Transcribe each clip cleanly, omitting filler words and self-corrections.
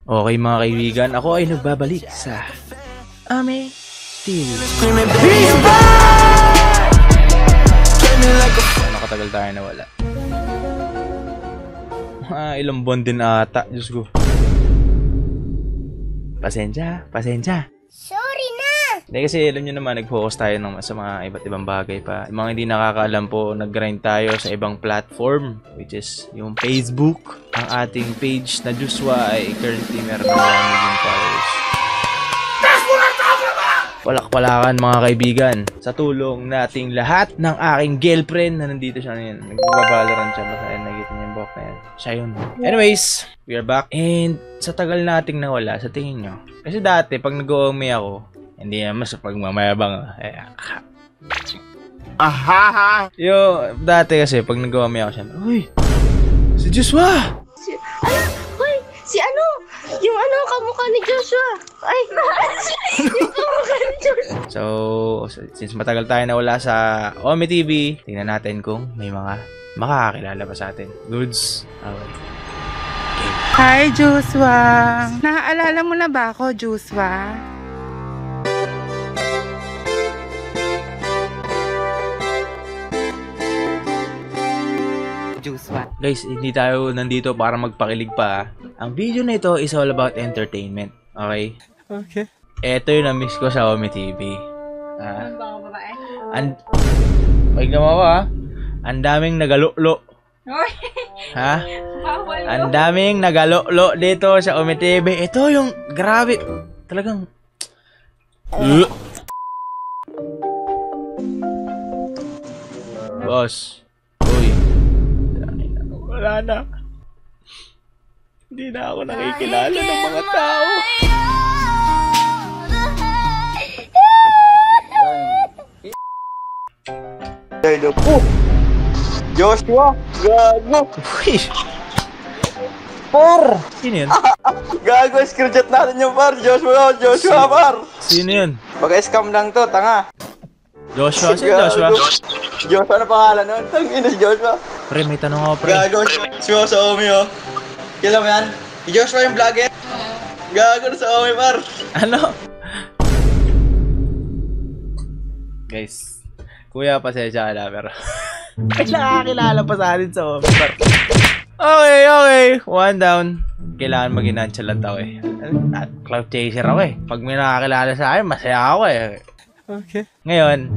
Okay mga kaibigan, ako ay nagbabalik sa Ame TV. Nakatagal tayo nawala. Ilang buwan din ata, Diyos ko. Pasensya. Sorry na! Hindi kasi alam nyo naman, nag-focus tayo sa mga iba't ibang bagay pa. Yung mga hindi nakakaalam po, nag-grind tayo sa ibang platform, which is yung Facebook. Ang ating page na Joshua ay currently meron na 1 million followers. Palakpalakan mga kaibigan, sa tulong nating lahat ng aking girlfriend na nandito siya ngayon. Nagbabalaran siya, basta nakita niya yung buhok na yan. Siya yun. Anyways, we are back. And sa tagal nating nawala, sa tingin nyo. Kasi dati, pag nag-uumi ako, hindi naman sa pagmamayabang. Dati kasi, pag nag-uumi ako siya, uy, si Joshua! Si ano? Yung ano, kamukha ni Joshua. Ay, yung kamukha ni Joshua. So, since matagal tayo nawala sa Ome TV, tingnan natin kung may mga makakakilala pa sa atin. Goods? Okay. Hi, Joshua! Naaalala mo na ba ako, Joshua? Guys, hindi tayo nandito para magpakilig pa. Ang video na ito is all about entertainment. Okay? Okay. Ito yung na-miss ko sa Ome TV. Pag naman ha? Ang daming nagaluklo. Ha? Ang daming nagaluklo dito sa Ome TV. Ito yung grabe. Talagang... Boss. Uy. Wala na. Hindi na ako nakikilala ng mga tao. Oh! Joshua! Gago! Uy! Par! Sino yun? Gago! Screenshot natin yung par! Joshua par! Sino yun? Baka-scam lang to, tanga! Joshua? Sino Joshua? Joshua na pangalan nun? Tangina si Joshua! Pre, may tanong ako, pre. Gago! Joshua sa Omi, oh! Kailan mo yan? Si Joshua yung vlogger! Gago na sa Omi, par! Ano? Guys, kuya, pasensya ka na, pero ay nakakilala pa sa atin sa Ome. Okay. One down. Kailangan mag-inantsalant ako eh. At cloud chaser ako eh. Pag may nakakilala sa akin, masaya ako eh. Okay. Ngayon,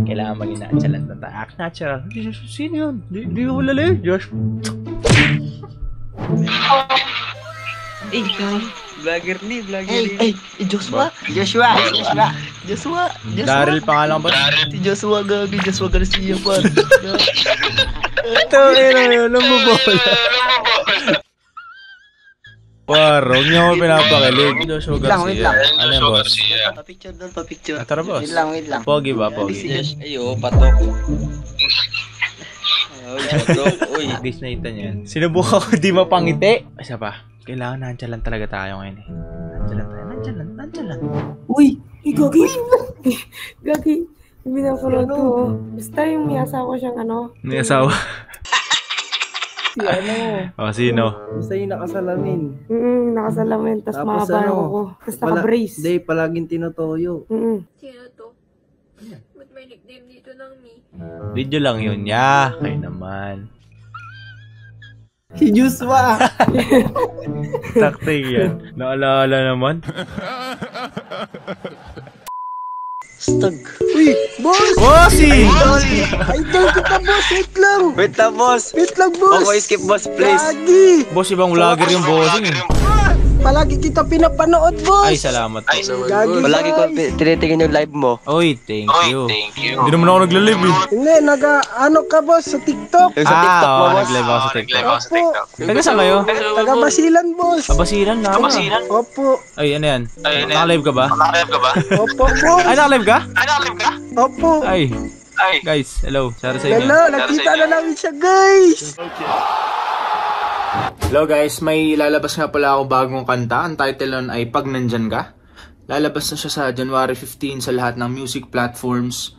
kailangan mag-inantsalant na tayo. Act natural. Sino yun? Di ko lali. Josh. Vlogger ni. Joshua. Daryl pangalan ba? Si Joshua gagi, Joshua Garcia pa. Ito, yun. Alam mo bola. Huwag niyo ako pinapakilig. Joshua Garcia. Ano yung boss? Pa-picture doon, pa-picture. Tara boss. Wait lang. Pogi ba? Pogi. Ayo, patok. Uy, Disney ito niyan. Sinubukan ko di mapangiti. Isa pa. Kailangan nantsalan talaga tayo ngayon eh. Nantsalan. Uy! Gagi! Hindi na ko ko. Basta yung may asawa siyang ano. May asawa. Si ano. O, sino? Basta yung nakasalamin. Nakasalamin. Tapos mahaba ko. Tapos naka-brace. Hindi, palaging tinutoyo. Sino to? Ba't may nickname dito ng me? Video lang yun. Kayo naman. Si Joshua! Takting yan. Naalala naman. Stag. Uy! Boss! Bossy! Idol kita, boss! Wait lang, boss! Wait lang, boss! Okay, skip boss, please. Lagi! Boss, ibang vlogger yung bossing eh. Palagi kita pinapanood, boss! Ay, salamat po. Gagi, Palagi ko tinitingin yung live mo. Oy, thank you. Hindi naman ako nag-live eh. Hindi, ano ka, boss? Sa TikTok? Yung sa TikTok mo, boss. Nag-live ako sa TikTok. Opo! Taga saan kayo? Taga-Basilan, boss! Abasiran na. Opo! Ay, ano yan? Naka-live ka ba? Opo, boss! Ay, naka-live ka? Opo! Ay. Guys, hello. Shout out sa inyo. Hello, nakita na namin siya, guys! Hello guys, may lalabas nga pala akong bagong kanta. Ang title nun ay Pag Nandyan Ka. Lalabas na siya sa January 15 sa lahat ng music platforms.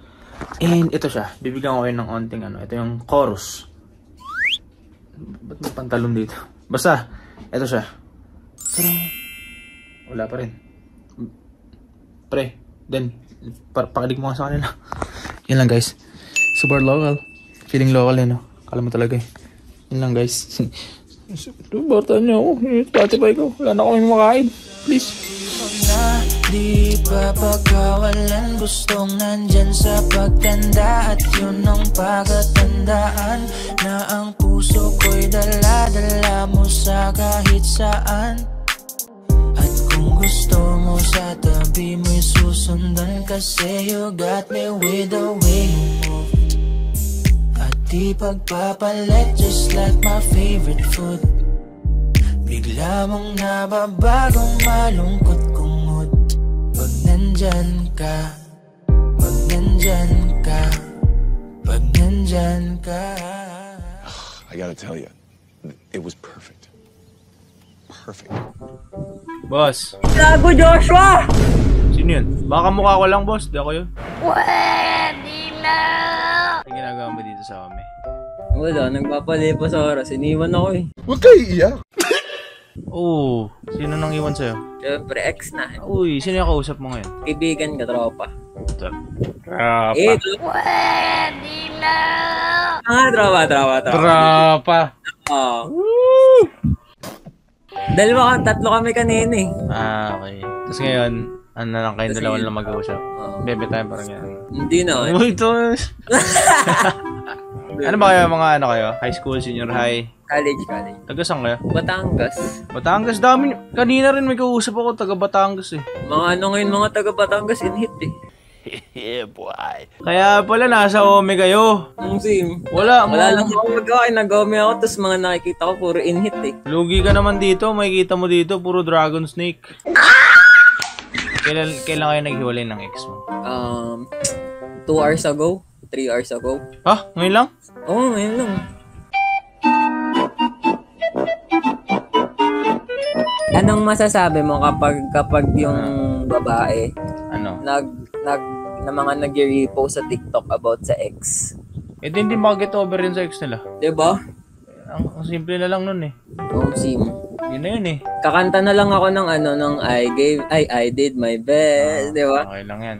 And ito siya, bibigyan ko kayo ng onting ano. Ito yung chorus. Ba't may pantalon dito? Basta, ito siya. Wala pa rin. Pre, then, pakilig mo nga sa kanila. Yan lang guys. Super local. Feeling local eh, no? Kala mo talaga eh. Yan lang guys. Barta niyo ako. Spotify ko. Wala na akong makain. Please. Na di pa pagkawalan, gustong nandyan sa pagtanda. At yun ang pagkatandaan, na ang puso ko'y dala-dala mo sa kahit saan. At kung gusto mo sa tabi mo'y susundan, kasi you got me with the way you move. At di pagpapalit, just like my favorite food. Bigla mong nababagong malungkot kong mood. Pag nandyan ka, pag nandyan ka, pag nandyan ka. I gotta tell you, it was perfect. Perfect. Boss. Gago, Joshua! Sino yun? Baka mukha ko lang, boss. Di ako yun. Pwede na! Ang ginagawa mo dito sa kami? Wala, nagpapalipas sa oras. Iniwan ako eh. Huwag kayo iiyak. Oo. Sino nang iwan sa'yo? Siyempre, ex na. Uy, sino yung kausap mo ngayon? Kaibigan ka, tropa. Tropa. Pwede na! Tropa. Tropa. Oo. Tatlo kami kanina eh. Okay. Tapos ngayon, ano na lang kayong dalawa lang mag-uusap? Bebe tayo parang yan. Hindi na eh. Uy, ito. Ano ba kayo, mga ano kayo? High school, senior high? College. Taga saan kayo? Batangas. Batangas, dami. Kanina rin may kausap ako, taga Batangas eh. Mga ano ngayon, mga taga Batangas in-hit eh. Yeah, boy. Kaya pala nasa Ome kayo. Same. Wala lang ako magawa. Nag-ome ako, tapos mga nakikita ko puro in-hit eh. Lugi ka naman dito, makikita mo dito, puro Dragon Snake. Kailan kayo naghiwalay ng ex mo? 2 hours ago. 3 hours ago. Ha? Ngayon lang? Oo, ngayon lang. Anong masasabi mo kapag yung babae Ano? na mga nag-repost sa TikTok about sa ex? Eh di hindi makaget over yun sa ex nila. Diba? Ang simple na lang nun eh. Sim. Yun na yun eh. Kakanta na lang ako ng I did my best, di ba? Okay lang yan.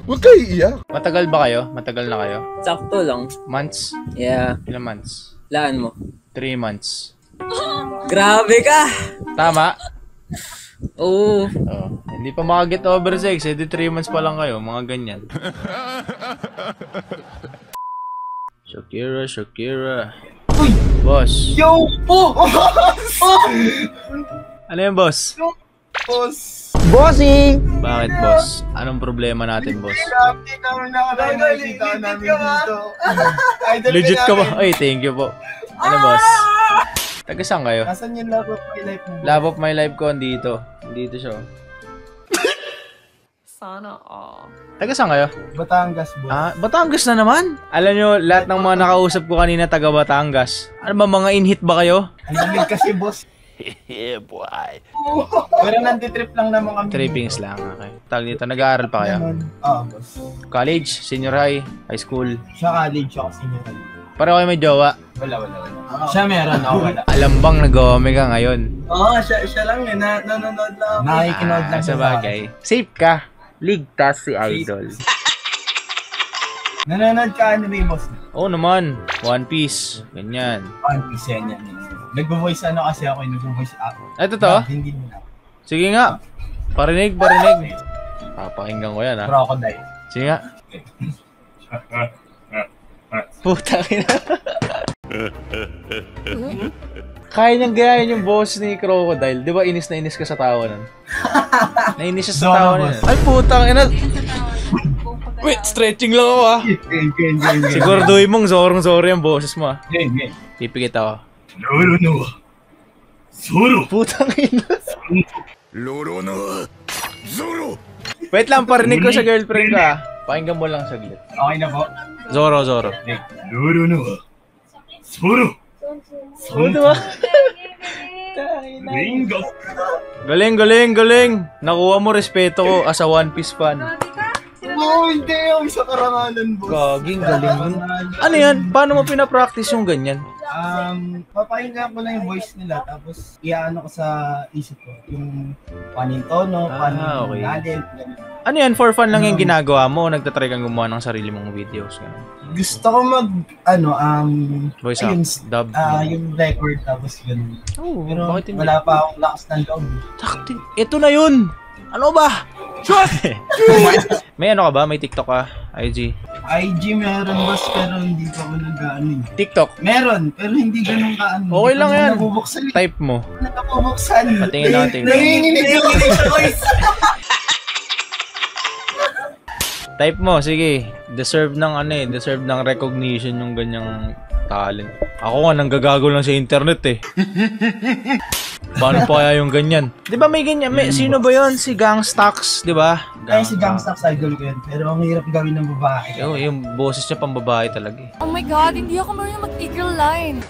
Huwag kayo iiyak. Matagal ba kayo? Matagal na kayo? Sakto lang. Months? Yeah. Ilang months? Laan mo. 3 months. Grabe ka! Tama? Oo. Oh. Hindi pa makaget over sa ex, eh di 3 months pa lang kayo, mga ganyan. Shakira. Uy! Boss. Yo! Ano yung boss? Bossing! Bakit boss? Anong problema natin boss? Grabe naman nakakita namin dito. Legit ka ba? Ay, thank you po. Ano boss? Taga saan kayo? Nasaan yung love of my life mo? Love of my life ko, andito. Andito siya. Sana all. Taga saan kayo? Batangas, boss. Ah, Batangas na naman? Alam nyo, lahat ng mga nakausap ko kanina taga Batangas. Ano ba, mga in-hit ba kayo? Ang lamig kasi, boss. Yeah, boy. Pero nantitrip lang naman kami. Trippings lang, okay. Tawag dito, nag-aaral pa kayo? Oo, boss. College, senior high, high school. Siya college, ako senior high. Pareho kayo may jowa. Wala. Siya meron, ako wala. Alam bang nag-ome ka ngayon? Oo, siya lang eh. Nanonood lang. Nakikinood lang Sa bagay. Safe ka. Ligtas si Idol. Nanonood ka ano rin, boss? Oo naman. One Piece. Ganyan. One Piece yan. Nag-voice ano kasi ako, nag-voice ako. Ito to? Hindi mo na. Sige nga. Parinig. Papakinggan ko yan ha. Crocodile. Sige nga. Puta ina. Kaya niyang gayahin yung boss ni Crocodile. Di ba inis na inis ka sa tawa nun? Nainis siya sa tawa nun. Ay putang ina. Wait, stretching lang ako ha. Siguraduhin mong zorong-zoro yung boses mo ha. Pipikit ako. Zoro! Putang ina. Loro no Zoro! Wait lang, parinig ko sa girlfriend ko ha. Pakinggan mo lang saglit. Okay na po. Zoro. Loro no Zoro! Ano ba? Galing. Nakuha mo respeto ko as a One Piece fan. Oo, hindi yung isa karangalan, boss. Gaging galing nun. Ano yan? Paano mo pinapractice yung ganyan? Papakinggan ko lang yung voice nila, tapos iaano ko sa isip ko. Yung paano yung tono, paano yung lalim, ganun. Ano yan? For fun lang yung ginagawa mo? Nagtatry kang gumawa ng sarili mong videos? Ganun. Gusto ko voice ayun, dub. yung record, tapos ganun. Oh, pero bakit hindi? wala pa akong lakas ng loob. Sakti. Ito na yun! Ano ba? May ano ka ba? May TikTok ka? IG? IG meron boss, pero hindi pa ako nag-ano. TikTok? Meron, pero hindi ganun ka-ano. Okay lang yan. Nabubuksan. Type mo. Nabubuksan. Patingin natin. Nanginginig yung voice. Type mo, sige. Deserve ng recognition yung ganyang talent. Ako nga, nanggagago lang sa internet eh. Paano pa kaya yung ganyan? Di ba may ganyan? Sino ba yon? Si Gangstax, di ba? Ay, si Gangstax idol ko yun. Pero ang hirap gawin ng babae. Yung boses niya pang babae talaga eh. Oh my God, hindi ako marunong mag-eagle line.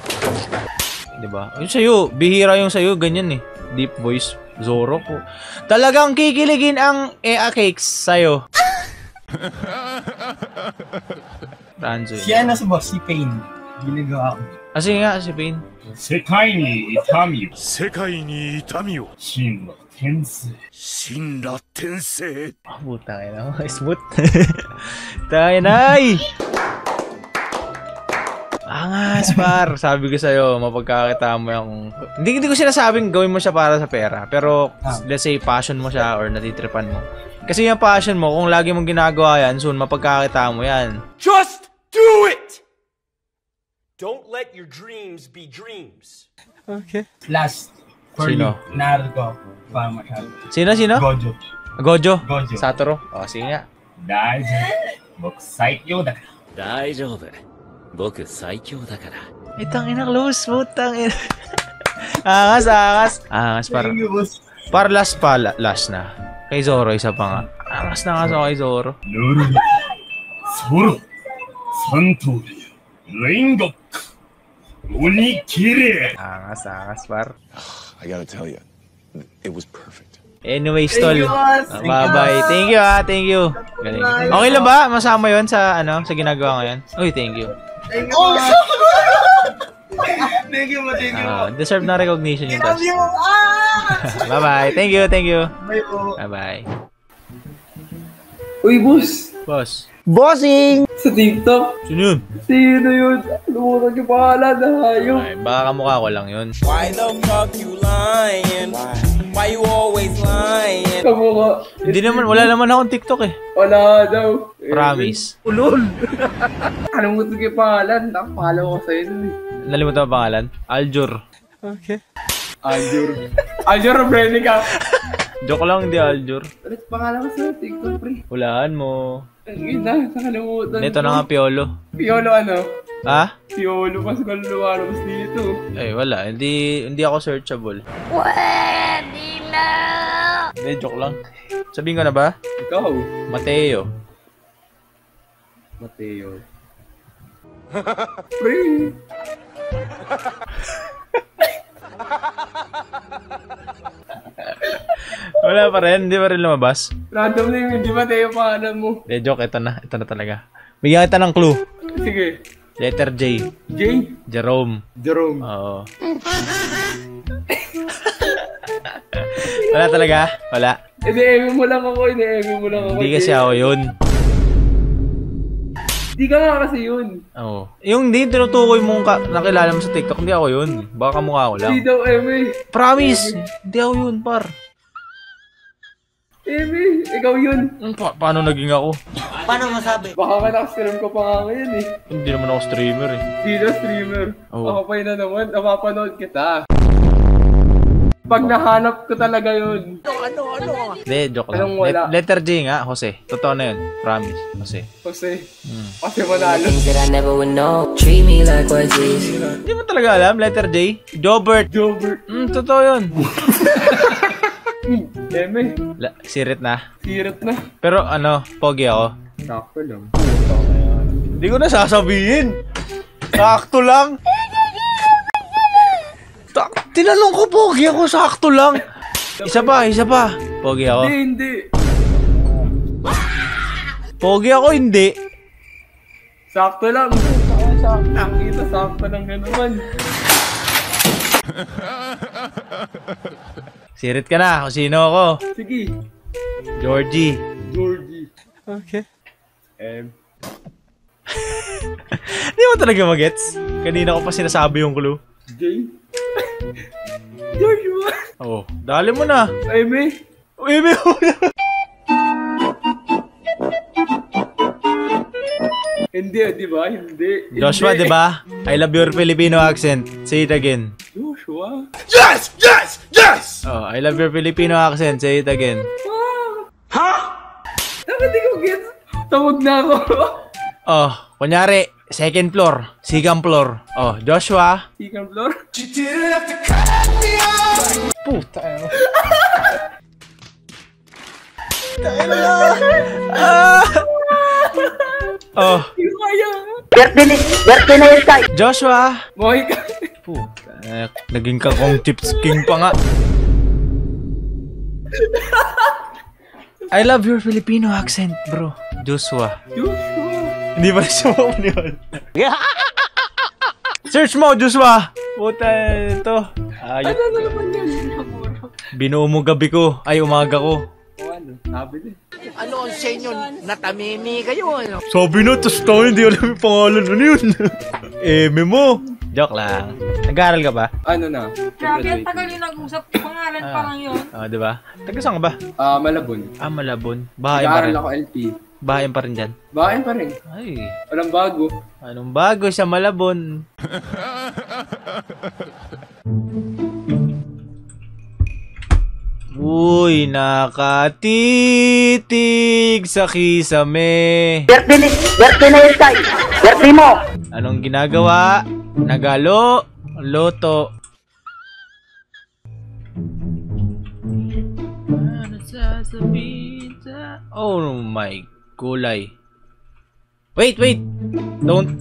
Di ba? Yung sa'yo, bihira yung sa'yo, ganyan eh. Deep voice, Zoro po. Talagang kikiligin ang Ea Cakes sa'yo. Ranzo. Si ano si boss, si Pain. Ginagawa ko. Kasi nga, si Pain. 世界に痛みを世界に痛みを真羅天性神羅天性 Puta kayo na. Smooth. Tayo na ay! Angas, par. Sabi ko sa'yo, mapagkakita mo yung... Hindi ko sinasabing gawin mo siya para sa pera. Pero, let's say, passion mo siya or natitripan mo. Kasi yung passion mo, kung lagi mong ginagawa yan, soon mapagkakita mo yan. Just do it! Don't let your dreams be dreams. Okay. Last. For Sino? you, Naruto. Pa masyado. Sino? Gojo. Gojo? Gojo. Satoru? O, sige nga. 大丈夫僕最強だから大丈夫。僕最強だから。Itang ina close, putang ina. Angas. Para last na. Kay Zoro, isa pa nga. Angas na nga kay Zoro. ルルソロ三刀流レインゴック鬼きれい Angas, par. I gotta tell you, it was perfect. Anyways, tol. Bye-bye. Thank you. Galing. Okay lang ba? Masama yon sa sa ginagawa ngayon? Uy, thank you. Thank you. Deserve na recognition yung tol. Bye-bye. Thank you. Bye po. Bye-bye. Uy, boss! Bossing! Sa TikTok? Sino yun? Sino yun? Lumutan yung pangalan na hayop. Ay, baka kamukha ko lang yun. Why the fuck you lying? Why you always lying? Kamukha. Wala naman akong TikTok eh. Wala daw. Promise. Ulol! Kalimutan yung pangalan. Nakapalo ko sa'yo dun eh. Nalimutan mo pangalan? Aljur. Okay. Aljur Brenica. Joke lang, hindi Aljur. Ulit pangalan ko sa TikTok, pre. Hulaan mo. Ang ina, nakalimutan. Ito na nga, Piolo. Piolo ano? Ha? Piolo, mas lumalabas dito. Eh, wala. Hindi ako searchable. Pwede na! Hindi, joke lang. Sabihin ko na ba? Ikaw. Mateo. Pre. Wala pa rin. Hindi pa rin lumabas. Random name, hindi ba tayo pangalan mo? Hindi, joke. Ito na talaga. Bigyan kita ng clue. Sige. Letter J. J? Jerome. Oo. Wala talaga? Wala. Ini-eme mo lang ako. Hindi kasi ako yun. Hindi ka nga kasi yun. Oo. Yung hindi tinutukoy mong nakilala mo sa TikTok, hindi ako yun. Baka mukha ko lang. Hindi daw, Eme. Promise! Hindi ako yun, par. Eme, ikaw yun. Paano naging ako? Paano masabi? Baka ka nakastream ko pa nga ngayon eh. Hindi naman ako streamer eh. Hindi na streamer. Oo. Ako pa yun na naman. Napapanood kita. Pag nahanap ko talaga yun. Hindi, joke lang. Anong wala? Letter J nga, Jose. Totoo na yun. Promise, Jose. Kasi manalo. Hindi mo talaga alam, letter J? Jobert. Totoo yun. Eme. Sirit na. Pero pogi ako. Sakto lang. Hindi ko na sasabihin. Sakto lang. Tinanong ko, pogi ako, sakto lang. Isa pa. Pogi ako. Hindi. Pogi ako, hindi. Sakto lang. Nakita, sakto lang gano'n. Sirit ka na kung sino ako. Sige. Georgie. Okay. Hindi mo talaga magets. Kanina ko pa sinasabi yung clue. Jay? Joshua? Oh, dali mo na. Eme? Eme mo na. Hindi, di ba? Hindi. Joshua, di ba? I love your Filipino accent. Say it again. Joshua? Yes! Yes! Yes! Oh, I love your Filipino accent. Say it again. Ha? Dapat di ko gets. Tawag na ako. Oh, kunyari, second floor, second floor. Oh, Joshua. Second floor? Puta. Oh. Birthday na yung tayo. Joshua. Moy ka. Puta. Naging kakong chips king pa nga. I love your Filipino accent, bro. Joshua. Hindi ba siya mauniwan? Search mo, Joshua! Puta, ito. Ayot. Ano naman yan? Binuo mo gabi ko. Ay, umaga ko. Ano? Sabi din. Ano ang senyo? Natamimi kayo, ano? Sabi na, tas tayo hindi alam yung pangalan. Ano yun? Memo. Joke lang. Nag-aaral ka ba? Ano na? Grabe, ang tagal yung nag-usap. Pangalan pa lang yun. Diba? Taga saan ka ba? Malabon. Malabon. Bahay pa rin. Nag-aaral ako LP. Bahay pa rin dyan? Bahay pa rin. Ay. Walang bago. Anong bago sa Malabon? Uy, nakatitig sa kisame. Birthday na yung tayo. Birthday mo. Anong ginagawa? Nagalo, loto. Ano sasabihin sa... Oh my gulay. Wait! Don't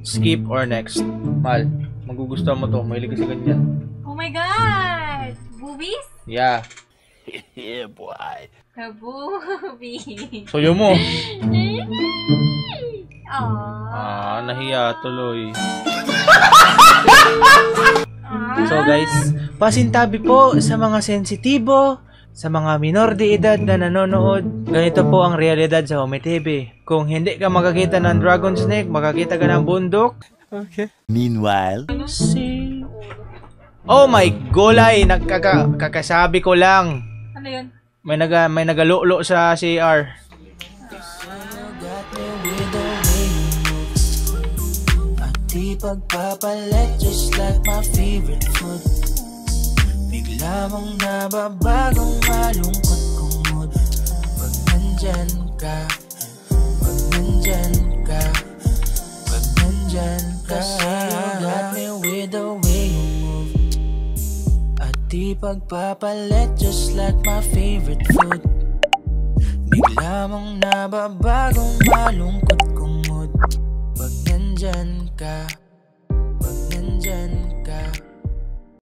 skip or next. Mal, magugustuhan mo to. Mahilig kasi ganyan. Oh my God! Boobies? Yeah. Yeah, boy. The boobies. Soyo mo. Aww. Nahiya tuloy. So guys, pasintabi po sa mga sensitibo, sa mga minor de edad na nanonood. Ganito po ang realidad sa Home TV. Kung hindi ka makakita ng dragon snake, makakita ka ng bundok. Okay. Meanwhile, oh my gulay, kakasabi ko lang. Ano yun? May nagalulo sa CR. Di pagpapalit just like my favorite food. Bigla mong nababagong malungkot kong mood. Pag nandyan ka, pag nandyan ka, pag nandyan ka. Kasi you got me with the way you move. At di pagpapalit just like my favorite food. Bigla mong nababagong malungkot kong mood. Pag nandyan ka.